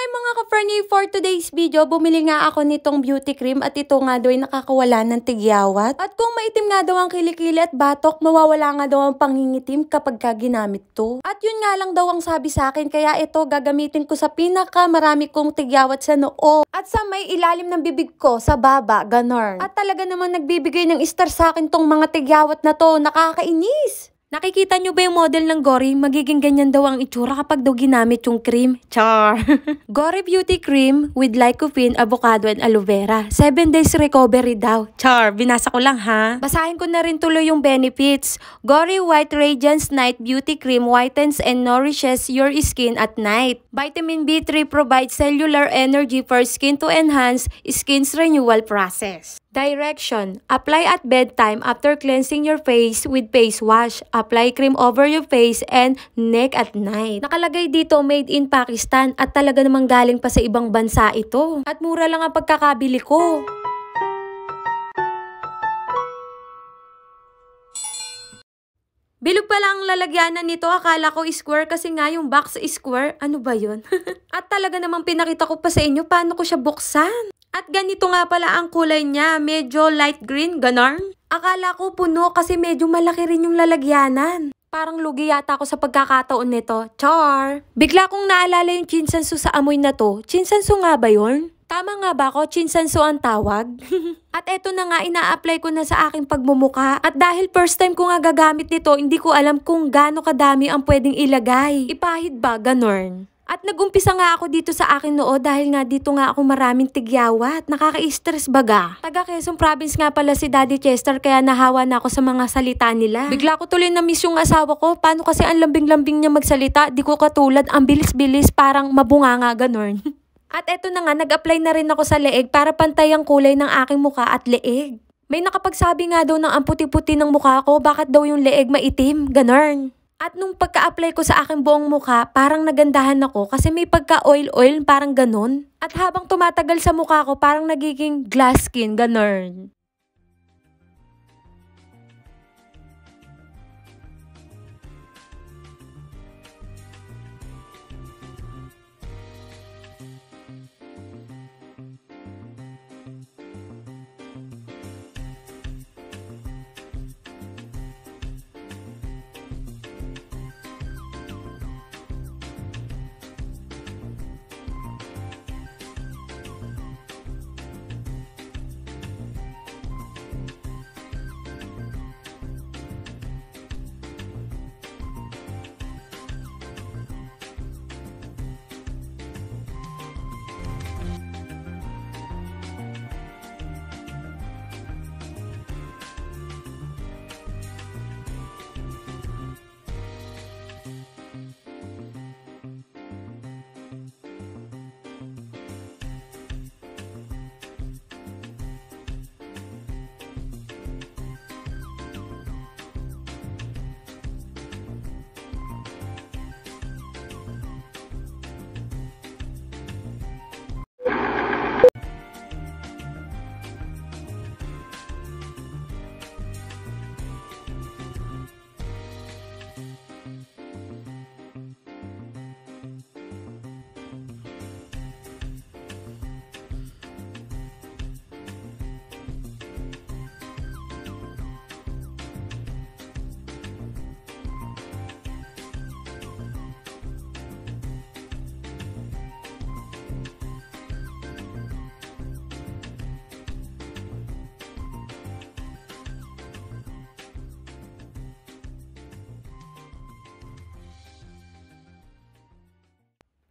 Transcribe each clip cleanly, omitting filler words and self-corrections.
mga ka-Fernie, for today's video, bumili nga ako nitong beauty cream at ito nga daw ay nakakawala ng tigyawat. At kung maitim nga daw ang kilikili at batok, mawawala nga daw ang pangingitim kapag ginamit to. At yun nga lang daw ang sabi sa akin, kaya ito gagamitin ko sa marami kong tigyawat sa noo. At sa may ilalim ng bibig ko, sa baba, ganon. At talaga naman nagbibigay ng star sa akin tong mga tigyawat na to, nakakainis. Nakikita nyo ba yung model ng Gory? Magiging ganyan daw ang itsura kapag daw ginamit yung cream. Char! Gory Beauty Cream with lycopene, avocado, and aloe vera. 7 days recovery daw. Char! Binasa ko lang ha. Basahin ko na rin tuloy yung benefits. Gory White Radiance Night Beauty Cream whitens and nourishes your skin at night. Vitamin B3 provides cellular energy for skin to enhance skin's renewal process. Direction. Apply at bedtime after cleansing your face with face wash. Apply cream over your face and neck at night. Nakalagay dito made in Pakistan at talaga namang galing pa sa ibang bansa ito. At mura lang ang pagkakabili ko. Bilog pala ang lalagyanan nito, akala ko square kasi nga yung box square. Ano ba yun? At talaga namang pinakita ko pa sa inyo paano ko siya buksan. At ganito nga pala ang kulay niya, medyo light green, ganon. Akala ko puno kasi medyo malaki rin yung lalagyanan. Parang lugi yata ako sa pagkakataon nito. Char! Bigla kong naalala yung chinsansu sa amoy na to. Chinsansu nga ba yun? Tama nga ba ako? Chinsansu ang tawag? At eto na nga, ina-apply ko na sa aking pagmumuka. At dahil first time ko nga gagamit nito, hindi ko alam kung gaano kadami ang pwedeng ilagay. Ipahid ba? Ganon. At nagumpisa nga ako dito sa akin noo dahil nga dito nga ako maraming tigyawat. Nakaka-stress baga. Taga Quezon Province nga pala si Daddy Chester kaya nahawa na ako sa mga salita nila. Bigla ko tuloy na miss yung asawa ko. Paano kasi ang lambing-lambing niya magsalita? Di ko katulad, ang bilis-bilis parang mabunganga ganon. At eto na nga, nag-apply na rin ako sa leeg para pantay ang kulay ng aking muka at leeg. May nakapagsabi nga daw ng ang puti-puti ng mukha ko, bakit daw yung leeg maitim? Ganon. At nung pagka-apply ko sa aking buong mukha, parang nagandahan ako kasi may pagka-oil-oil, parang ganon. At habang tumatagal sa mukha ko, parang nagiging glass skin, ganon.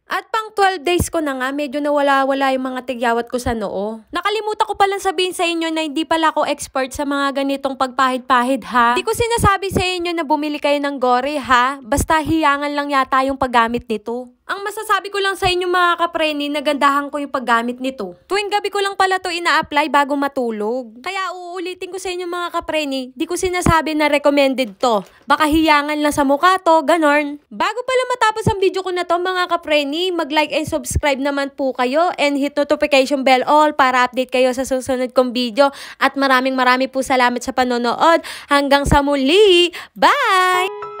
At pang 12 days ko na nga, medyo nawala-wala yung mga tigyawat ko sa noo. Nakalimutan ko palang sabihin sa inyo na hindi pala ako expert sa mga ganitong pagpahid-pahid ha. Hindi ko sinasabi sa inyo na bumili kayo ng Gory ha. Basta hiyangan lang yata yung paggamit nito. Ang masasabi ko lang sa inyo mga kapreni, nagandahan ko yung paggamit nito. Tuwing gabi ko lang pala to ina-apply bago matulog. Kaya uulitin ko sa inyo mga kapreni, di ko sinasabi na recommended to. Baka hiyangan lang sa mukha to, ganon. Bago pala matapos ang video ko na to mga kapreni, mag-like and subscribe naman po kayo and hit notification bell all para update kayo sa susunod kong video. At maraming po salamat sa panonood. Hanggang sa muli, bye!